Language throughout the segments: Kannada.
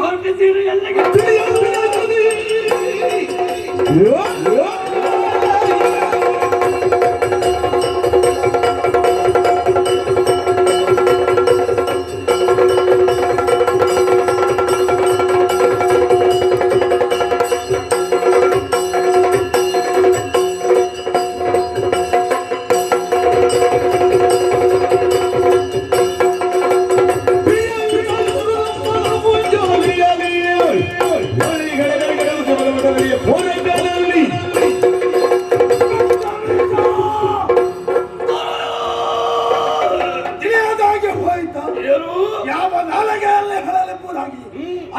ಹೊರಟಿದ್ದೀರಿ ಎಲ್ಲಿಗೆ?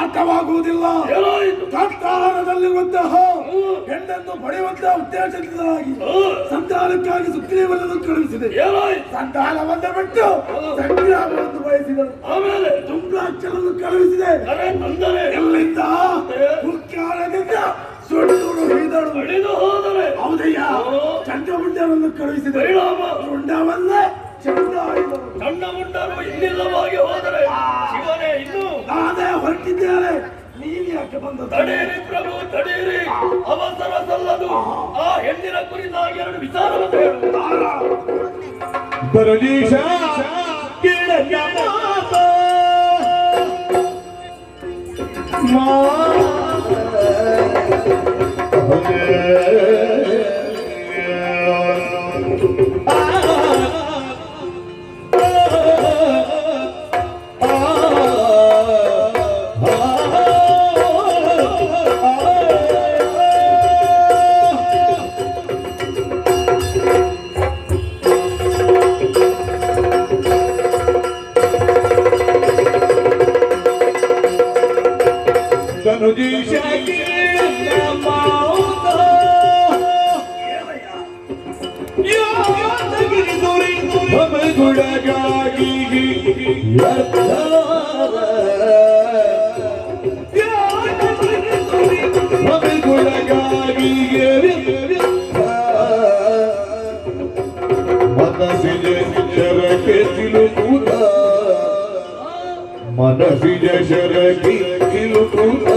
ಅರ್ಥವಾಗುವುದಿಲ್ಲ. ತತ್ಕಾಲದಲ್ಲಿರುವಂತಹ ಹೆಣ್ಣನ್ನು ಪಡೆಯುವಂತಹ ಉದ್ದೇಶದಿಂದಾಗಿ ಸಂತಾನಕ್ಕಾಗಿ ಸುಗ್ರೀವನನ್ನು ಕಳುಹಿಸಿದೆ. ಸಂತಾನವನ್ನು ಬಿಟ್ಟು ಸಂಗ್ರಾಮವನ್ನು ಬಯಸಿದರು. ಆಮೇಲೆ ತುಂಗಾಕ್ಷರನ್ನು ಕಳುಹಿಸಿದೆ. ಎಲ್ಲಿಂದ? ಮುಖ್ಯಾಲಯದಿಂದ ಸುಳ್ಳು ಹಿಡಿದು ಹೋದರೆ ಹೌದಯ್ಯ ಚಂಡಮುಂಡರನ್ನು ಕಳುಹಿಸಿದೆ. ಮುಂಡವಲ್ಲೇ ಚಂಡಮುಂಡರು ಇನ್ನಿಲ್ಲವಾಗಿ ಹೋದರೆ ಶಿವನೇ ಇನ್ನು ನಾನೇ ಹೊರಟಿದ್ದೇನೆ. ನೀನು ಯಾಕೆ ಬಂದ? ತಡೀರಿ ಪ್ರಭು ತಡೀರಿ, ಅವಸರ ಸಲ್ಲದು. ಆ ಹೆಣ್ಣಿನ ಕುರಿತಾಗಿ ಎರಡು ವಿಚಾರವನ್ನು ಹೇಳು. ಬರಲೀಶ ಮನಸಿಜ ಶರಕಿ ತಿಳುಕುತ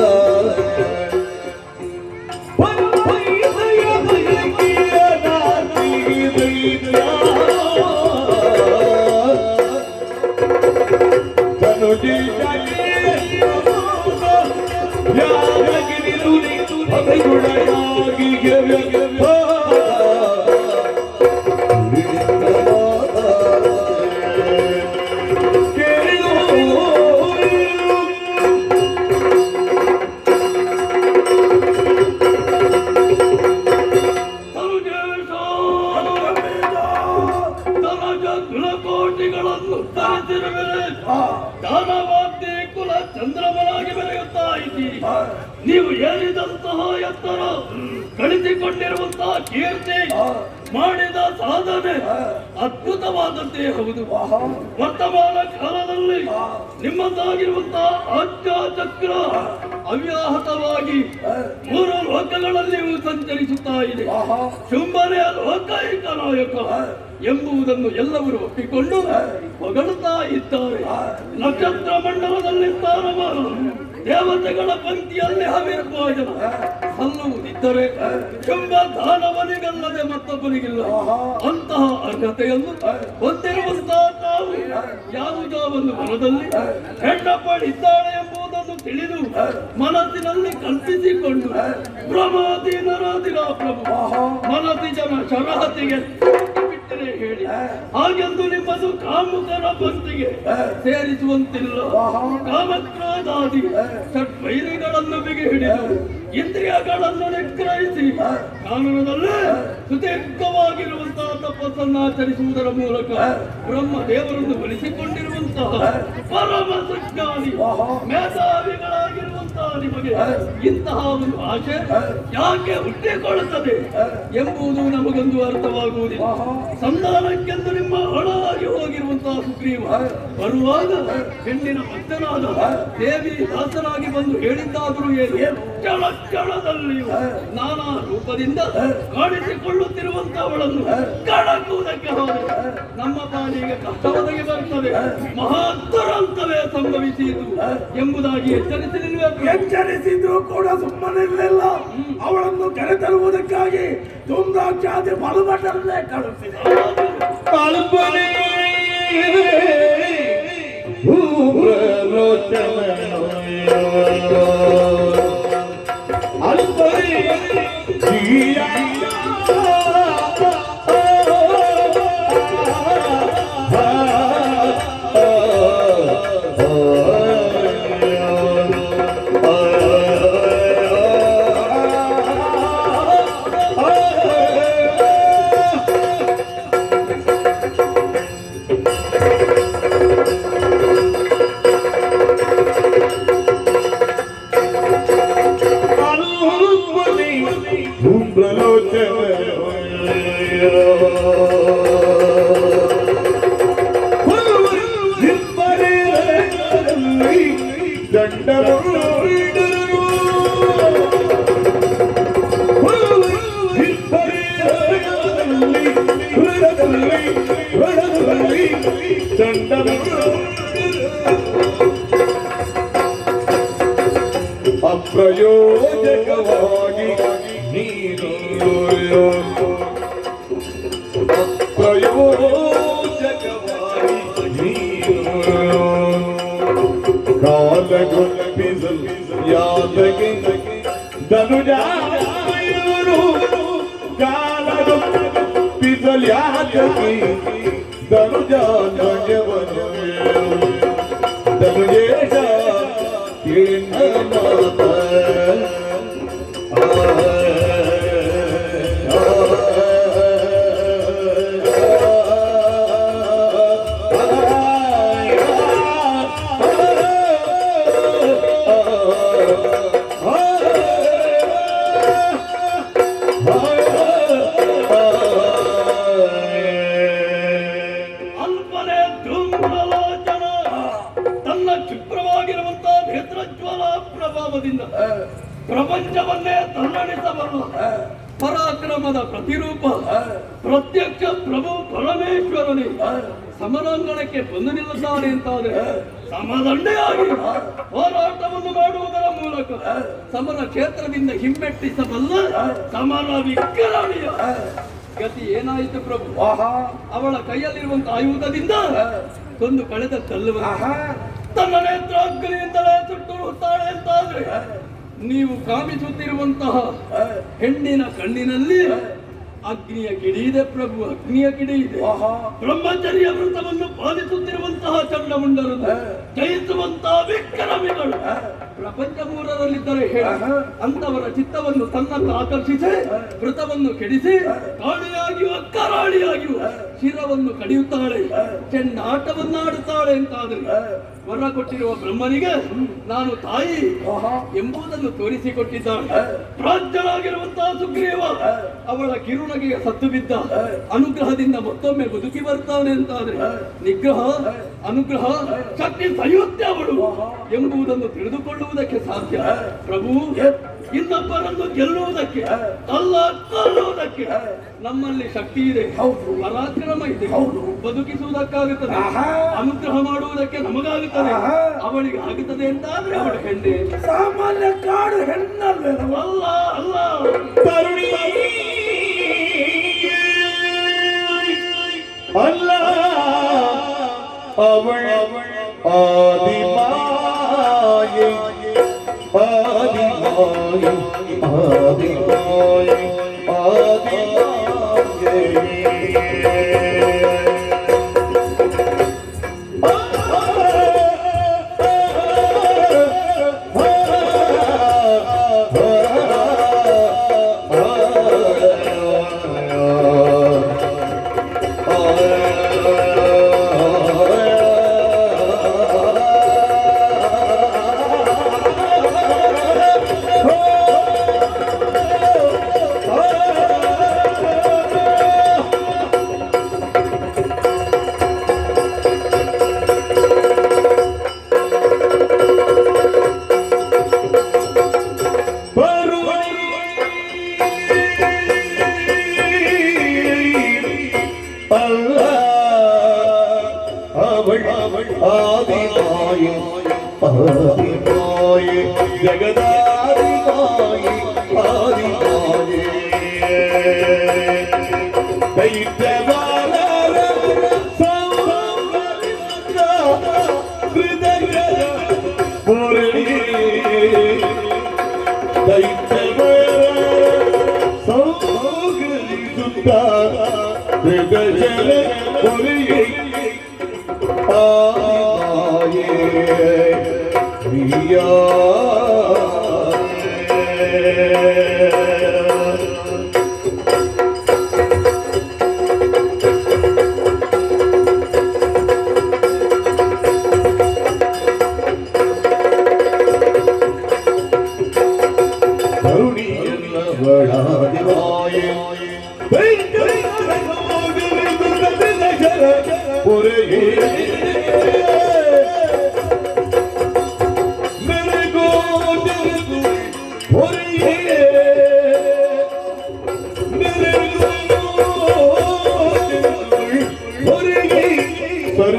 ದಾನವಾಗ್ತಿ ಕುಲ ಚಂದ್ರಮನಾಗಿ ಬೆಳೆಯುತ್ತಾ ಇದ್ದೀರಿ. ನೀವು ಏರಿದಂತಹ ಎತ್ತರ, ಗಳಿಸಿಕೊಂಡಿರುವಂತಹ ಕೀರ್ತಿ, ಮಾಡಿದ ಸಾಧನೆ ಅದ್ಭುತವಾದಂತೆ ಹೌದು. ವರ್ತಮಾನ ಕಾಲದಲ್ಲಿ ನಿಮ್ಮದಾಗಿರುವಂತಹ ಆಜ್ಞಾಚಕ್ರ ಅವ್ಯಾಹತವಾಗಿ 3 ಲೋಕಗಳಲ್ಲಿ ಸಂಚರಿಸುತ್ತಾ ಇದೆ. ಶುಂಭನೆಯ ಲೋಕೈಕ ನಾಯಕ ಎಂಬುದನ್ನು ಎಲ್ಲವರು ಒಪ್ಪಿಕೊಂಡು ಹೊಗಳುತ್ತಾ ಇದ್ದಾರೆ. ನಕ್ಷತ್ರ ಮಂಡಲದಲ್ಲಿ ಸ್ಥಾನಮಾನ, ದೇವತೆಗಳ ಪಂಕ್ತಿಯಲ್ಲಿ ಹವಿರ್ಭೋಜನ ಸಲ್ಲುವುದಿದ್ದರೆ ಶುಂಭ ದಾನವನಿಗಲ್ಲದೆ ಮತ್ತೊಬ್ಬನಿಗಿಲ್ಲ. ಅಂತಹ ಅರ್ಹತೆಯನ್ನು ಹೊಂದಿರುವಂತಹ ತಾವು ಯಾವುದಾವನ್ನು ಮನದಲ್ಲಿ ಹೆಣ್ಣಪ್ಪಳಿದ್ದಾಳೆ ಎಂಬುದನ್ನು ತಿಳಿದು ಮನಸ್ಸಿನಲ್ಲಿ ಕಲ್ಪಿಸಿಕೊಂಡು ಪ್ರಮಾದೀನರಾದಿರ ಪ್ರಭು ಮನಸ್ಸಿ ಜನ ಶರಹತಿಗೆ ಹೇಳಿ ಹಾಗೆಂದು ನಿಮ್ಮದು ಕಾಮುಕರ ಪಂಕ್ತಿಗೆ ಸೇರಿಸುವಂತಿಲ್ಲ. ಕಾಮಕ್ರೋಧಾದಿ ಷಡ್ವೈರಿಗಳನ್ನು ಬಿಗಿ ಹಿಡಿದು ಇಂದ್ರಿಯಗಳನ್ನು ನಿಗ್ರಹಿಸಿ ಕಾನೂನದಲ್ಲೇ ಸುದೀರ್ಘವಾಗಿರುವಂತಹ ತಪಸ್ಸನ್ನಾಚರಿಸುವುದರ ಮೂಲಕ ಬ್ರಹ್ಮ ದೇವರನ್ನು ಒಲಿಸಿಕೊಂಡಿರುವಂತಹ ಪರಮ ಸುಜ್ಞಾನಿ ಮೇಧಾವಿಗಳಾಗಿರುವಂತಹ ನಿಮಗೆ ಇಂತಹ ಒಂದು ಆಶೆ ಯಾಕೆ ಹುಟ್ಟಿಕೊಳ್ಳುತ್ತದೆ ಎಂಬುದು ನಮಗೊಂದು ಅರ್ಥವಾಗುವುದಿಲ್ಲ. ಸಂಧಾನಕ್ಕೆಂದು ನಿಮ್ಮ ಹಳಾಗಿ ಹೋಗಿರುವಂತಹ ಸುಗ್ರೀವ ಬರುವಾಗ ಹೆಣ್ಣಿನ ಭಕ್ತನಾದ ದೇವಿ ದಾಸನಾಗಿ ಬಂದು ಹೇಳಿದ್ದಾದರೂ ಏನು ಕ್ಷಣದಲ್ಲಿಯೂ ನಾನಾ ರೂಪದಿಂದ ಕಾಣಿಸಿಕೊಳ್ಳುತ್ತಿರುವಂತಹವಳನ್ನು ಕಳಕುವುದಕ್ಕೆ ಹೋದರೆ ನಮ್ಮ ಪಾಲಿಗೆ ಕಷ್ಟ ಒದಗಿ ಬರುತ್ತದೆ, ಮಹಾ ದುರಂತವೇ ಸಂಭವಿಸಿತು ಎಂಬುದಾಗಿ ಎಚ್ಚರಿಸಿದ್ರು ಕೂಡ ಸುಮ್ಮನಿರಲಿಲ್ಲ. ಅವಳನ್ನು ಕರೆತರುವುದಕ್ಕಾಗಿ ಧೂಮ್ರಾಕ್ಷಾದಿ ಬಲಭಟರನ್ನೇ ಕಳುಹಿಸಿದೆ. ಅಪ್ರಯೋಜಕವಾಗಿ ನೀನು ಅಪ್ರಯೋಜಕವಾಗಿ ನೀನು ಕಾಲಗೊಪ್ಪಿಸಲು ಯಾದಗೆ ಧನುಜಾಯರು ಕಾಲಗೊಪ್ಪಿಸಲು ಯಾದಗೆ ಧನುಜಾಯವರು ಧನುಜೇಶ ಪ್ರಪಂಚವನ್ನೇ ತಲ್ಲಣಿಸಬಲ್ಲ ಪರಾಕ್ರಮದ ಪ್ರತಿರೂಪ ಪ್ರತ್ಯಕ್ಷ ಪ್ರಭು ಪರಮೇಶ್ವರನೇ ಸಮರಾಂಗಣಕ್ಕೆ ಬಂದು ನಿಲ್ಲುತ್ತಾನೆ ಅಂತಾದ್ರೆ ಸಮದಂಡೆಯಾಗಿ ಹೋರಾಟವನ್ನು ಮಾಡುವುದರ ಮೂಲಕ ಸಮರ ಕ್ಷೇತ್ರದಿಂದ ಹಿಮ್ಮೆಟ್ಟಿಸಬಲ್ಲ ಸಮರ ವಿಕ್ರಮಿಯ ಗತಿ ಏನಾಯಿತು ಪ್ರಭು? ಅವಳ ಕೈಯಲ್ಲಿರುವಂತಹ ಆಯುಧದಿಂದ ಕೊಂದು ಕಳೆದ ಕಲ್ಲುವನ್ನು ತನ್ನ ನೇತ್ರಾಗ್ನಿಯಿಂದಲೇ ಸುಟ್ಟುತ್ತಾಳೆ ಅಂತಾದ್ರೆ ನೀವು ಕಾಮಿಸುತ್ತಿರುವಂತಹ ಹೆಣ್ಣಿನ ಕಣ್ಣಿನಲ್ಲಿ ಅಗ್ನಿಯ ಕಿಡಿ ಇದೆ ಪ್ರಭು, ಅಗ್ನಿಯ ಕಿಡಿ ಇದೆ. ಬ್ರಹ್ಮಚರ್ಯ ವೃತವನ್ನು ಪಾಲಿಸುತ್ತಿರುವಂತಹ ಚಂಡಮುಂಡರನ್ನು ಜಯಿಸುವಂತಹ ವಿಕ್ರಮಿಗಳು ಪ್ರಪಂಚ ಮೂರರಲ್ಲಿದ್ದರೆ ಹೇಳಿ ಅಂತವರ ಚಿತ್ತವನ್ನು ತನ್ನನ್ನು ಆಕರ್ಷಿಸಿ ವೃತವನ್ನು ಕೆಡಿಸಿ ಕಾಳಿಯಾಗಿಯೂ ಕರಾಳಿಯಾಗಿಯೂ ಶಿರವನ್ನು ಕಡಿಯುತ್ತಾಳೆ, ಚೆಂಡಾಟವನ್ನಾಡುತ್ತಾಳೆ ಅಂತಾದರೆ ವರ ಕೊಟ್ಟಿರುವ ಬ್ರಹ್ಮನಿಗೆ ನಾನು ತಾಯಿ ಎಂಬುದನ್ನು ತೋರಿಸಿಕೊಟ್ಟಿದ್ದಾಳೆ. ಪ್ರಾಜ್ಞನಾಗಿರುವಂತಹ ಸುಗ್ರೀವ ಅವಳ ಕಿರುನಗೆಗೆ ಸತ್ತು ಬಿದ್ದ ಅನುಗ್ರಹದಿಂದ ಮತ್ತೊಮ್ಮೆ ಬದುಕಿ ಬರ್ತಾನೆ ಅಂತಾದ್ರೆ ನಿಗ್ರಹ ಅನುಗ್ರಹ ಶಕ್ತಿ ಸಂಯುಕ್ತ ಅವಳು ಎಂಬುದನ್ನು ತಿಳಿದುಕೊಳ್ಳುವುದಕ್ಕೆ ಸಾಧ್ಯ. ಪ್ರಭು ಇನ್ನೊಬ್ಬರನ್ನು ಗೆಲ್ಲುವುದಕ್ಕೆ ಅಲ್ಲ ಕೊಲ್ಲುವುದಕ್ಕೆ ನಮ್ಮಲ್ಲಿ ಶಕ್ತಿ ಇದೆ, ಪರಾಕ್ರಮ ಇದೆ, ಬದುಕಿಸುವುದಕ್ಕಾಗುತ್ತದೆ, ಅನುಗ್ರಹ ಮಾಡುವುದಕ್ಕೆ ನಮಗಾಗುತ್ತದೆ, ಅವಳಿಗೆ ಆಗುತ್ತದೆ ಅಂತಾದ್ರೆ ಅವಳ ಹೆಣ್ಣೆ ಸಾಮಾನ್ಯ ಕಾಡು ಹೆಣ್ಣಲ್ಲ ಅಲ್ಲ ಅಲ್ಲ ತರುಣಿ ಅಲ್ಲ ಅವಳ ಆದಿಮಾಯೆ ಆದಿಮಾಯೆ ಆದಿಮಾಯೆ ಜಗದಾದಿ ಮಾಯಿ ಆದಿ ಮಾಯೆ ದೈತ್ಯವಾಲರ ಸಂಹಾರದಿಂದ ಹೃದಯ ಮುರಳಿ ದೈತ್ಯವಾಲರ ಸಂಹರಿಸುತ್ತ ಹೃದಯ ಮುರಳಿ ಆಯೇ ಪ್ರಿಯಾ ಕರುಣಿಯನ್ನ ಬಡಾದಿವಾಯೆ ಪೊರೆಯೇ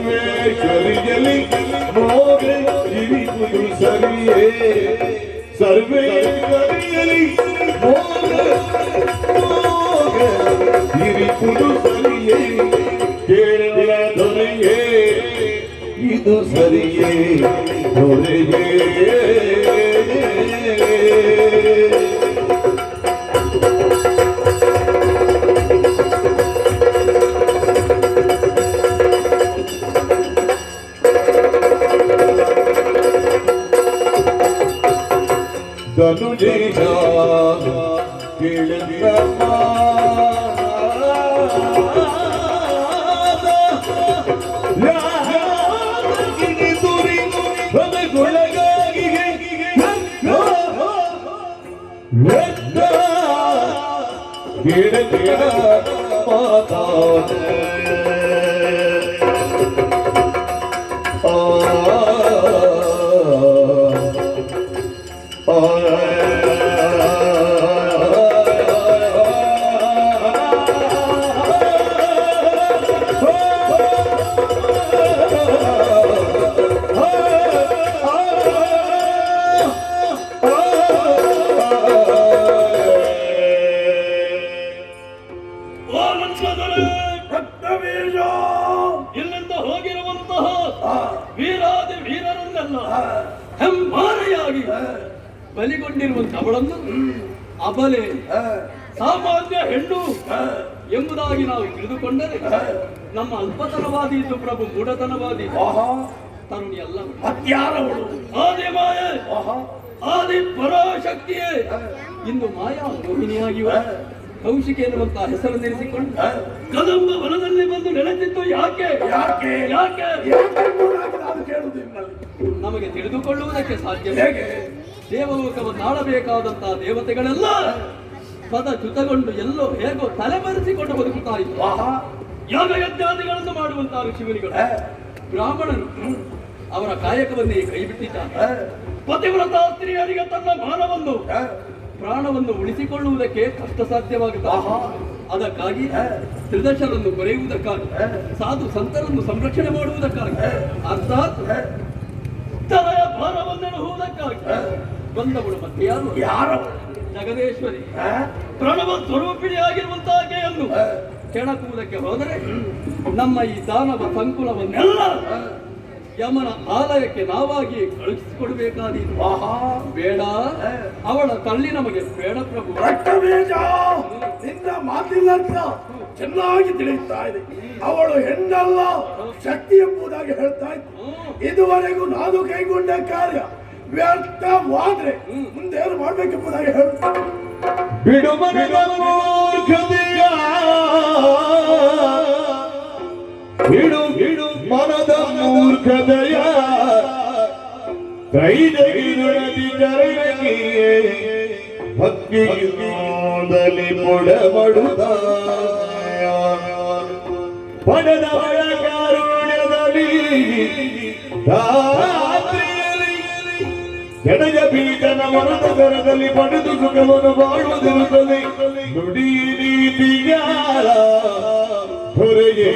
ಸರ್ವೇಶ್ವರಿಯಲಿ ಮೋಗ ಇರಿಪುದು ಸರಿಯೇ ಸರ್ವೇಶ್ವರಿಯಲಿ ಮೋಗ ಇರಿಪುದು ಸರಿಯೇ ಕೇಳಲ ದೊರೆಯೇ ಇದು ಸರಿಯೇ ದೊರೆಯೇ ಧನುಜೇಶ ಕೇಳಮ್ಮ ತುರಿ ಹೃದಯಗೊಳಗಾಗಿ ಕೇಳ ಮಾತಾಡ ಇಲ್ಲಿಂದ ಹೋಗಿರುವಂತಹ ವೀರಾದಿ ವೀರರನ್ನೆಲ್ಲ ಹೆಮ್ಮಾರೆಯಾಗಿ ಬಲಿಗೊಂಡಿರುವಂತಹ ಅವಳನ್ನು ಅಬಲೆ ಸಾಮಾನ್ಯ ಹೆಣ್ಣು ಎಂಬುದಾಗಿ ನಾವು ತಿಳಿದುಕೊಂಡರೆ ನಮ್ಮ ಅಲ್ಪತನವಾದಿ ಇದ್ದು ಪ್ರಭು ಮೂಢತನವಾದಿ ತರುಣಿ ಅಲ್ಲ. ಮತ್ಯಾರವಳು ಆದಿ ಮಾಯೆ ಆದಿ ಪರಾಶಕ್ತಿಯೇ ಇಂದು ಮಾಯಾ ಮೋಹಿನಿಯಾಗಿವ ಕೌಶಿಕೆ ಎನ್ನುವಂತಹ ಹೆಸರನ್ನೆನಿಸಿಕೊಂಡು ಕದಂಬ ವನದಲ್ಲಿ ಬಂದು ನೆಲೆಸಿದ್ದು ಯಾಕೆ ಯಾಕೆ ಯಾಕೆ ಯಾಕೆಂಬುದಾಗಿ ನಾನು ಕೇಳುವುದಿಲ್ಲ. ನಮಗೆ ತಿಳಿದುಕೊಳ್ಳುವುದಕ್ಕೆ ಸಾಧ್ಯ. ಹೇಗೆ? ದೇವಲೋಕವನ್ನು ಆಳಬೇಕಾದಂತಹ ದೇವತೆಗಳೆಲ್ಲ ಪದ ಚ್ಯುತಗೊಂಡು ಎಲ್ಲೋ ಹೇಗೋ ತಲೆಮರೆಸಿಕೊಂಡು ಬದುಕುತ್ತಾ ಇದ್ರು. ಯಾಗ ಯಜ್ಞಾದಿಗಳನ್ನು ಮಾಡುವಂತಹ ಋಷಿಮುನಿಗಳು ಬ್ರಾಹ್ಮಣರು ಅವರ ಕಾಯಕವನ್ನೇ ಕೈಬಿಟ್ಟಿದ್ದಾರೆ. ಪತಿವ್ರತ ಸ್ತ್ರೀಯರಿಗೆ ತನ್ನ ಮಾನವನ್ನು ಪ್ರಾಣವನ್ನು ಉಳಿಸಿಕೊಳ್ಳುವುದಕ್ಕೆ ಕಷ್ಟ ಸಾಧ್ಯವಾಗುತ್ತದೆ. ಅದಕ್ಕಾಗಿ ತ್ರಿದಶರನ್ನು ಕೊರೆಯುವುದಕ್ಕಾಗಿ ಸಾಧು ಸಂತರನ್ನು ಸಂರಕ್ಷಣೆ ಮಾಡುವುದಕ್ಕಾಗಿ ಅರ್ಥಾತ್ ತಲೆಯ ಭಾರವನ್ನೆಳುವುದಕ್ಕಾಗಿ ಬಂದವಳು ಮತ್ತೆ ಯಾರು? ಯಾರು? ಜಗದೇಶ್ವರಿ ಪ್ರಣವ ಸ್ವರೂಪಿಣಿಯಾಗಿರುವಂತಹಕೆಯನ್ನು ಕೆಣಕುವುದಕ್ಕೆ ಹೋದರೆ ನಮ್ಮ ಈ ದಾನವ ಸಂಕುಲವನ್ನೆಲ್ಲ ಯಮನ ಆಲಯಕ್ಕೆ ನಾವಾಗಿ ಕಳುಹಿಸಿಕೊಡಬೇಕಾದೀತು. ಬೇಡ, ಅವಳ ತಳ್ಳಿ ನಮಗೆ ಬೇಡ ಪ್ರಭು. ರಕ್ತಬೀಜ ನಿನ್ನ ಮಾತಿಲ್ಲಂತ ಚೆನ್ನಾಗಿ ತಿಳಿಯುತ್ತಾ ಇದೆ. ಅವಳು ಹೆಣ್ಣಲ್ಲ, ಶಕ್ತಿ ಎಂಬುದಾಗಿ ಹೇಳ್ತಾ ಇತ್ತು. ಇದುವರೆಗೂ ನಾನು ಕೈಗೊಂಡ ಕಾರ್ಯ ವ್ಯರ್ಥವಾದ್ರೆ ಮುಂದೆ ಏನು ಮಾಡ್ಬೇಕೆಂಬುದಾಗಿ ಹೇಳ್ತಾ ಬಿಡು ಮನದ ಮೂರ್ಖತೆಯ ಬಿಡು ಮನದ ಮೂರ್ಖತೆಯ ಕೈದಗಿರುಳದಿ ಜರಗಿಯೇ ಭಕ್ತಿಯುದಲ್ಲಿ ಬುಡಬಡುತ್ತ ಪಡೆದವಳ ಕಾರುಣ್ಯದಲ್ಲಿ ರಾತ್ರಿಯಲ್ಲಿ ಎಡೆಯ ಬೀಜನ ಮನದ ಕರದಲ್ಲಿ ಪಡೆದು ಸುಖವನ್ನು ಬಾಳುವುದಿರುತ್ತದೆ. ನುಡಿ ನೀತಿಗಾರ ಹೊರೆಯೇ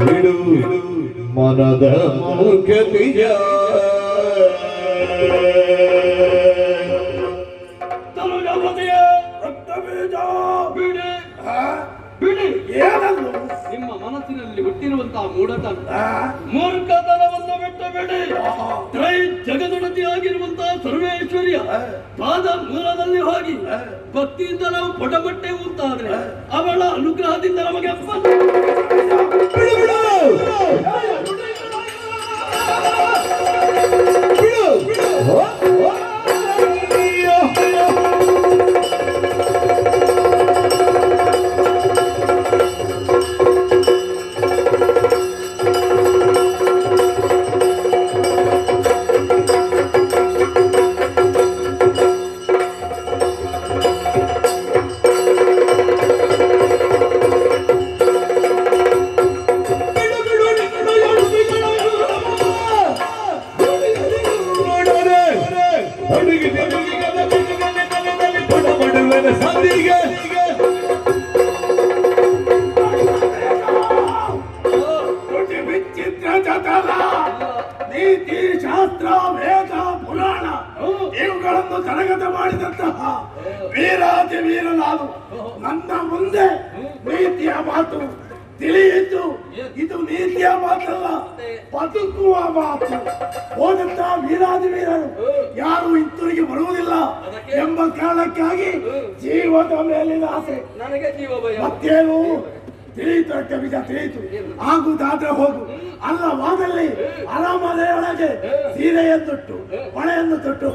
ಬಿಡು ಮನದ ಮೂರ್ಖತೆಯ ತನುಜಪತಿಯೇ ರಕ್ತಬೀಜ ಬಿಡಿ ಆ? ಬಿಡಿ. ಏನನ್ನು ನಿಮ್ಮ ಮನಸ್ಸಿನಲ್ಲಿ ಹುಟ್ಟಿರುವಂತಹ ಮೂಢತನ ಆ? ಮೂರ್ಖತನವನ್ನು ಬಿಟ್ಟು ಬಿಡಿ. ತ್ರೈ ಜಗದೊಡತಿಯಾಗಿರುವಂತಹ ಸರ್ವೇಶ್ವರಿಯ ಪಾದ ಮೂಲದಲ್ಲಿ ಹೋಗಿ ಭಕ್ತಿಯಿಂದ ನಾವು ಪಟಪಟ್ಟೆವು ಅಂತಾದ್ರೆ ಅವಳ ಅನುಗ್ರಹದಿಂದ ನಮಗೆ ವಿಚಿತ್ರ ಜತನ ನೀತಿ ಶಾಸ್ತ್ರ ವೇದ ಪುರಾಣ ಇವುಗಳನ್ನು ಕರಗತ ಮಾಡಿದಂತಹ ವೀರಾತಿ ವೀರ ನಾನು ನನ್ನ ಮುಂದೆ ನೀತಿಯ ಮಾತು ತಿಳಿಯಿತು. ಇದು ನೀತಿಯ ಮಾತಲ್ಲ, ಬದುಕುವ ಮಾತು. ಹೋದಂತ ವೀರಾದಿ ವೀರರು ಯಾರು ಹಿಂತಿರುಗಿ ಬರುವುದಿಲ್ಲ ಎಂಬ ಕಾರಣಕ್ಕಾಗಿ ಜೀವದ ಮೇಲಿನ ಆಸೆ. ನನಗೆ ಜೀವ ಭಯ. ಮತ್ತೇನು ತಿಳಿಯಿತು, ಅಕ್ಕ ಬೀಜ ತಿಳಿಯಿತು. ಆಗುದಾದ್ರೆ ಹೋಗು, ಅಲ್ಲವಾದಲ್ಲಿ ಅರಮನೆಯೊಳಗೆ ಸೀರೆಯನ್ನುಟ್ಟು ಹೊಳೆಯನ್ನು ತೊಟ್ಟು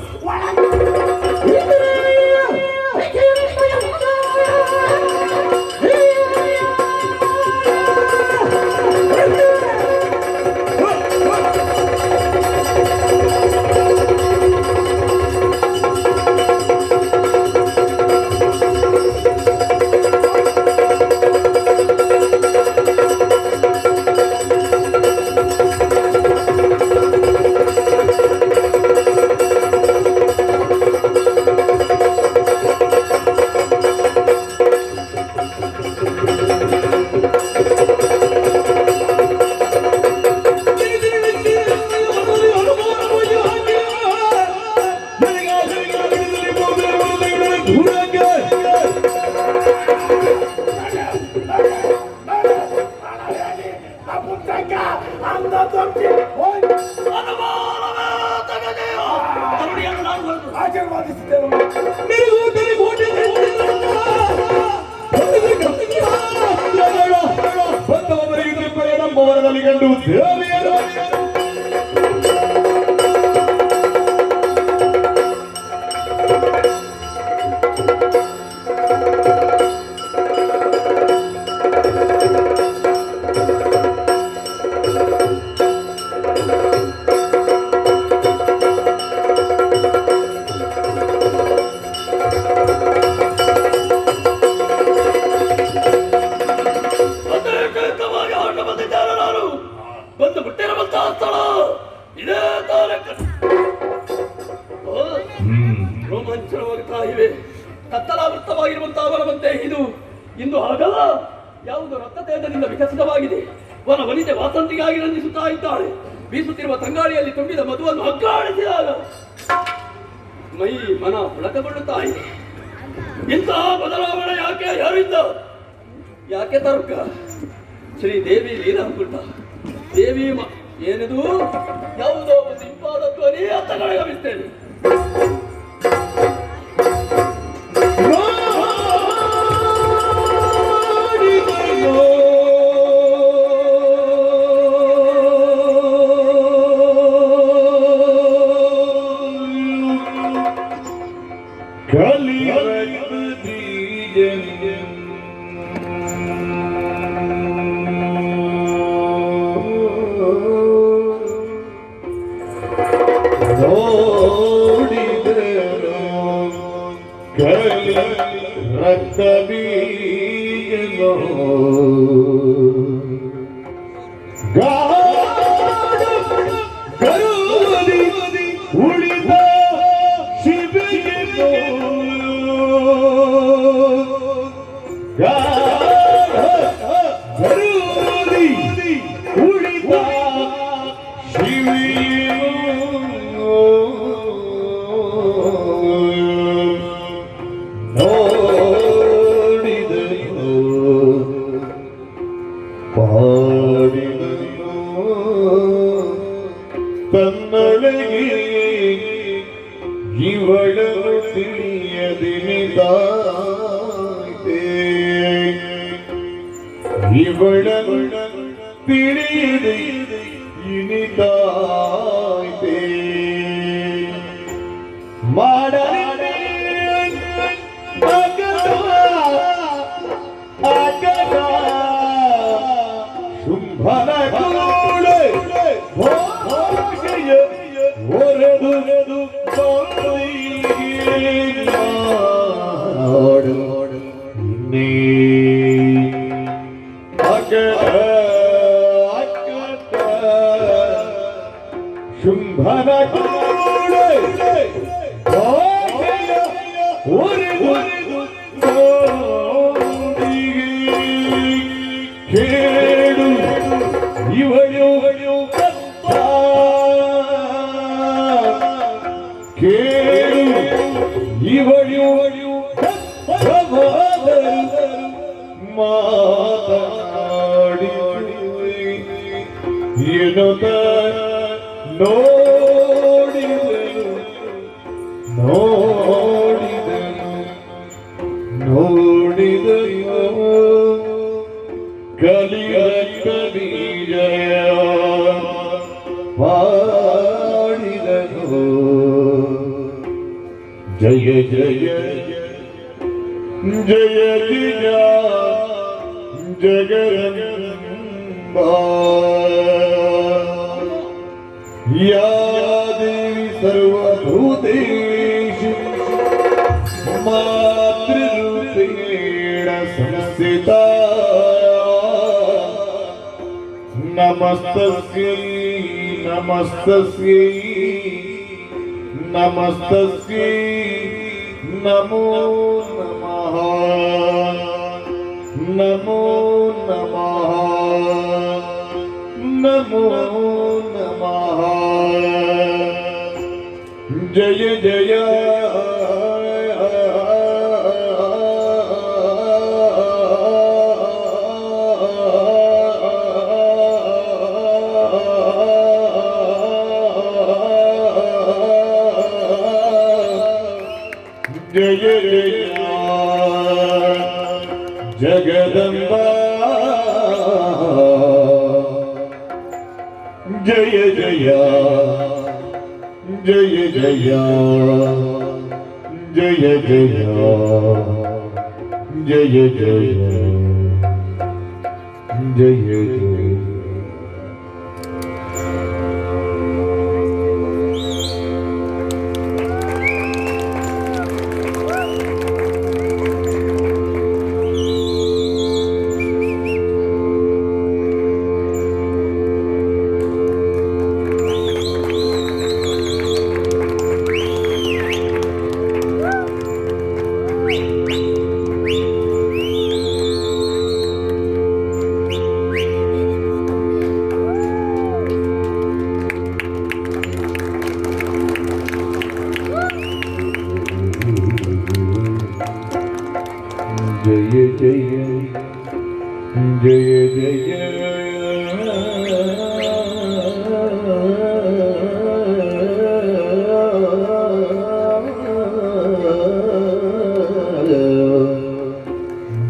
ನಂಬವರದಲ್ಲಿ ಕಂಡು ದೇವಿಯರು ಬಂದು ಬಿಟ್ಟಿರುವಂತಹ ಸ್ಥಳ ಇದೇ ತಾರಕ. ರೋಮಾಂಚನವಾಗುತ್ತಾ ಇವೆ. ಕತ್ತಲಾವೃತವಾಗಿರುವಂತಹ ವನವಂತೆ ಇದು ಇಂದು ಹಾಗಲ್ಲ. ಯಾವುದು ರಕ್ತತೇಜದಿಂದ ವಿಕಸಿತವಾಗಿದೆ. ವನ ವನಿತೆ ವಾಸಂತಿಗಾಗಿ ರಂಜಿಸುತ್ತಾ ಇದ್ದಾಳೆ. ಬೀಸುತ್ತಿರುವ ತಂಗಾಳಿಯಲ್ಲಿ ತುಂಬಿದ ಮಧುವನ್ನು ಹಗ್ಗಾಡಿಸಿದಾಗ ಮೈ ಮನ ಪುಳಕಗೊಳ್ಳುತ್ತಾ ಇದೆ. ಇಂತಹ ಬದಲಾವಣೆ ಯಾಕೆ? ಯಾರಿಂದ? ಯಾಕೆ ತರ್ಕ? ಶ್ರೀ ದೇವಿ ಲೀಲಾಕುಂಡ ದೇವಿ ಏನಿದು? ಯಾವುದೋ ಒಂದು ಇಂಪಾದ ಧ್ವನಿ ಅಂತ ಗಮನಿಸ್ತೇನೆ. ರಕ್ತಬೀಜನೋ ಗರುಡಿ ಉಳಿದ ಶಿಬಿಗೆನೋ ಗರುಡಿ ಉಳಿದ ಶಿಬಿಗೆನೋ ನೋಡಿದನು ಪಾಡಿದನು ತನ್ನೊಳಗೆ ಇವಳನ್ನು ತಿಳಿಯದಿನಿದಾಯಿತೆ ಇವಳನ್ನು ತಿಳಿಯದೆ ಇನಿದಾಯಿತೆ ಮಾಡಲೇ ಅಗದ ಶುಂಭನ ಕೂಡೆ ಭಾಷೆಯ ಹೊರದು ಇನ್ನೇ ಅಗದ ಶುಂಭನ ಕೂಡೆ ಭಾಷೆಯ ಹೊರದು ಕೇಳು ಇವಳು ಕೇಳು ಇವಳು ಮಾತನಾಡಿ ಎನ್ನುತ್ತ ನೋಡಿದನು ಕಲಿಯ ಜಯ ಪಾಡಿದನು ಜಯ ಜಯ ಜಯ ಜಯ ಜಗರಂಬಾ ಯಾ ದೇವಿ ಸರ್ವಭೂತೇಷು ಮಾತೃರೂಪೇಣ ಸಂಸ್ಥಿತಾ ನಮಸ್ತಸ್ಯೈ ನಮಸ್ತಸ್ಯೈ ನಮಸ್ತಸ್ಯೈ ನಮೋ ನಮಃ ನಮೋ ನಮಃ ನಮೋ ನಮಃ ಜಯ ಜಯ जय जय जगदम्बा जय जय जय जय जय जय जय जय जय जय जय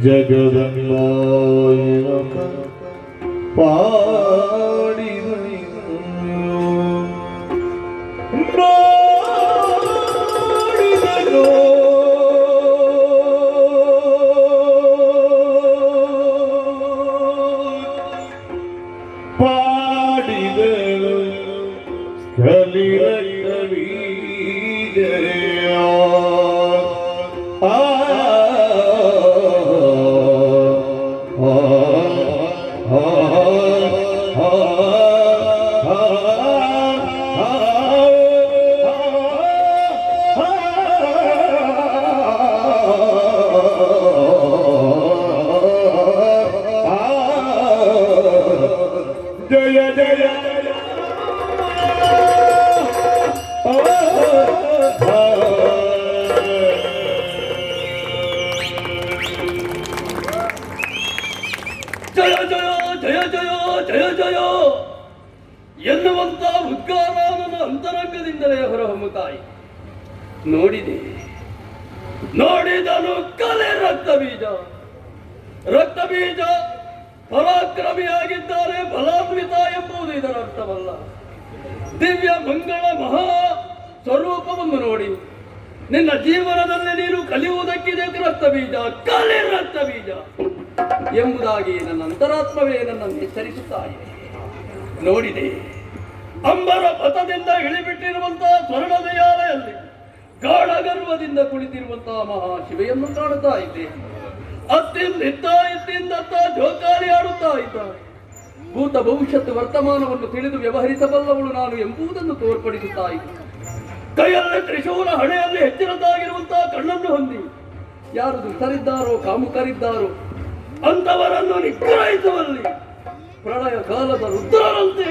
जगदम्बाय नमः ಪಾಡಿದನು ಕಲಿಯ ಕವಿಜಯ जय जय ಹೃದಯದಿಂದಲೇ ಹೊರಹೊಮ್ಮುತ್ತಾಯಿ. ನೋಡಿದನು ಕಲೆ ರಕ್ತ ಬೀಜ. ರಕ್ತ ಬೀಜ ಪರಾಕ್ರಮಿಯಾಗಿದ್ದಾರೆ, ಬಲಾನ್ವಿತ ಎಂಬುದು ಇದರ ಅರ್ಥವಲ್ಲ. ದಿವ್ಯ ಮಂಗಳ ಮಹಾ ಸ್ವರೂಪವನ್ನು ನೋಡಿ ನಿನ್ನ ಜೀವನದಲ್ಲಿ ನೀನು ಕಲಿಯುವುದಕ್ಕಿದೆ ರಕ್ತ ಬೀಜ, ಕಲೆ ರಕ್ತ ಬೀಜ ಎಂಬುದಾಗಿ ನನ್ನ ಅಂತರಾತ್ಮವೇ ನನ್ನನ್ನು ಎಚ್ಚರಿಸುತ್ತಾಯಿ. ನೋಡಿದೆ, ಅಂಬರ ಪಥದಿಂದ ಇಳಿಬಿಟ್ಟಿರುವಂತಹ ಸ್ವರ್ಣದಯಾಲೆಯಲ್ಲಿ ಗಾಢ ಗರ್ವದಿಂದ ಕುಳಿತಿರುವಂತಹ ಮಹಾಶಿವೆಯನ್ನು ಕಾಣುತ್ತಾ ಇದ್ದೆ. ಇತ್ತಿಂದತ್ತ ಜೋಕಾಲಿ ಆಡುತ್ತಾ ಇದ್ದಾಳೆ. ಭೂತ ಭವಿಷ್ಯತ್ತು ವರ್ತಮಾನವನ್ನು ತಿಳಿದು ವ್ಯವಹರಿಸಬಲ್ಲವಳು ನಾನು ಎಂಬುದನ್ನು ತೋರ್ಪಡಿಸುತ್ತಾ ಇದ್ದೆ. ಕೈಯಲ್ಲಿ ತ್ರಿಶೂಲ, ಹಣೆಯಲ್ಲಿ ಹೆಚ್ಚಿನದಾಗಿರುವಂತಹ ಕಣ್ಣನ್ನು ಹೊಂದಿ ಯಾರು ದುಷ್ಟರಿದ್ದಾರೋ ಕಾಮುಕರಿದ್ದಾರೋ ಅಂತವರನ್ನು ನಿಗ್ರಹಿಸುವಲ್ಲಿ ಪ್ರಳಯ ಕಾಲದ ರುದ್ರರಂತೆ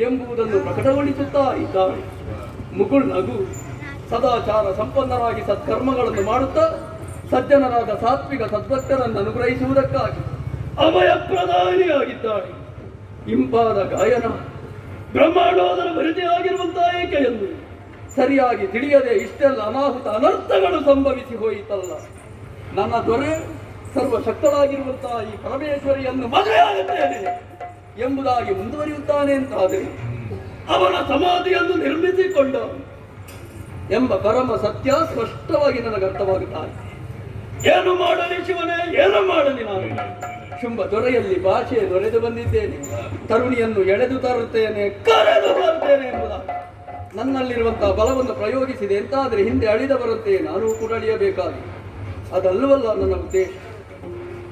ಎಂಬುದನ್ನು ಪ್ರಕಟಗೊಳಿಸುತ್ತಾ ಇದ್ದಾಳೆ. ಮುಗುಳ್ ನಗು ಸದಾಚಾರ ಸಂಪನ್ನರಾಗಿ ಸತ್ಕರ್ಮಗಳನ್ನು ಮಾಡುತ್ತಾ ಸಜ್ಜನರಾದ ಸಾತ್ವಿಕ ಸದ್ಭಕ್ತರನ್ನು ಅನುಗ್ರಹಿಸುವುದಕ್ಕಾಗಿ ಅಭಯ ಪ್ರಧಾನಿಯಾಗಿದ್ದಾಳೆ. ಇಂಪಾದ ಗಾಯನ ಬ್ರಹ್ಮಾಂಡೋದರ ಭರಿತೆಯಾಗಿರುವಂತಹ ಏಕೆಯನ್ನು ಸರಿಯಾಗಿ ತಿಳಿಯದೆ ಇಷ್ಟೆಲ್ಲ ಅನಾಹುತ ಅನರ್ಥಗಳು ಸಂಭವಿಸಿ ಹೋಯಿತಲ್ಲ. ನನ್ನ ದೊರೆ ಸರ್ವಶಕ್ತಳಾಗಿರುವಂತಹ ಈ ಪರಮೇಶ್ವರಿಯನ್ನು ಮದುವೆಯಾಗುತ್ತೇನೆ ಎಂಬುದಾಗಿ ಮುಂದುವರಿಯುತ್ತಾನೆ ಅಂತಾದರೆ ಅವನ ಸಮಾಧಿಯನ್ನು ನಿರ್ಮಿಸಿಕೊಂಡ ಎಂಬ ಪರಮ ಸತ್ಯ ಸ್ಪಷ್ಟವಾಗಿ ನನಗೆ ಅರ್ಥವಾಗುತ್ತಾರೆ. ಏನು ಮಾಡಲಿ ಶಿವನೇ, ಏನು ಮಾಡಲಿ ನಾನು? ಶುಂಭ ದೊರೆಯಲ್ಲಿ ಭಾಷೆ ದೊರೆದು ಬಂದಿದ್ದೇನೆ, ತರುಣಿಯನ್ನು ಎಳೆದು ತರುತ್ತೇನೆ, ಕರೆದು ತರುತ್ತೇನೆ ಎಂಬುದಾಗಿ ನನ್ನಲ್ಲಿರುವಂತಹ ಬಲವನ್ನು ಪ್ರಯೋಗಿಸಿದೆ ಎಂತಾದರೆ ಹಿಂದೆ ಅಳಿದವರಂತೆ ನಾನು ಕೂಡ ಅಳಿಯಬೇಕಾಗಿ. ಅದಲ್ಲವಲ್ಲ ನನ್ನ ಉದ್ದೇಶ.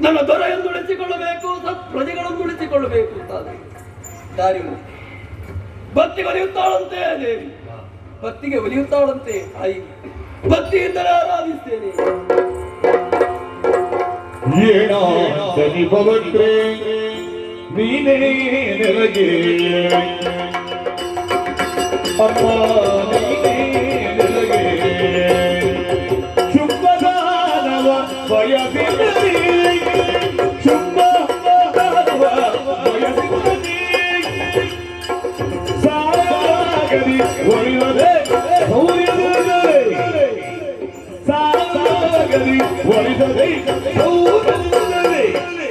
ನನ್ನ ದೊರೆಯನ್ನು ಉಳಿಸಿಕೊಳ್ಳಬೇಕು, ಸತ್ ಪ್ರಜೆಗಳನ್ನು ಉಳಿಸಿಕೊಳ್ಳಬೇಕು ಅಂತಾದರೆ ದಾರಿ ಭಕ್ತಿ ಒಲಿಯುತ್ತಾಳಂತೆ ದೇವಿ, ಭಕ್ತಿಗೆ ಒಲಿಯುತ್ತಾಳಂತೆ ತಾಯಿ, ಭಕ್ತಿಯಿಂದಲೇ ಆರಾಧಿಸ್ತೇನೆ. ಏನಾಗಲಿ ಪವಿತ್ರೆ ನೀನೇ ನನಗೆ ಅಮ್ಮ, ನೀನೇ ನನಗೆ ಶುಭದಾನವ ಬಯಸಿದರಿ, ಶುಭದಾನವ ಬಯಸಿದರಿ, ಸಾಗರಿ ಒಲಿಯದೆ ಹೌರಿದರೆ, ಸಾಗರಿ ಒಲಿದರೆ ಹೌರಿದರೆ,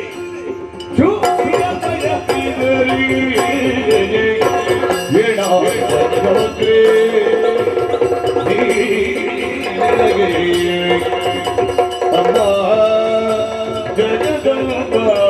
ಶುಭ್ರ ಬಯಸಿದರಿ. ಭಗವಂತೇ ನನಗೆ ಅಮ್ಮ ಜಗದಂಬಾಯ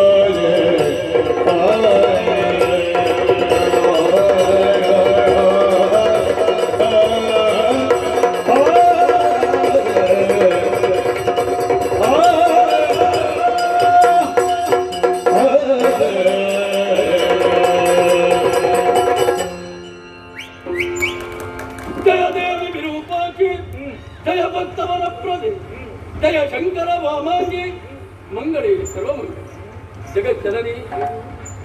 ಜಯ ಭಕ್ತವರ ಪ್ರದೆ, ಜಯ ಶಂಕರ ವಾಮಾಂಗಿ, ಮಂಗಳೇ ಸರ್ವಮಂಗಳ ಜಗಜ್ಜನನಿ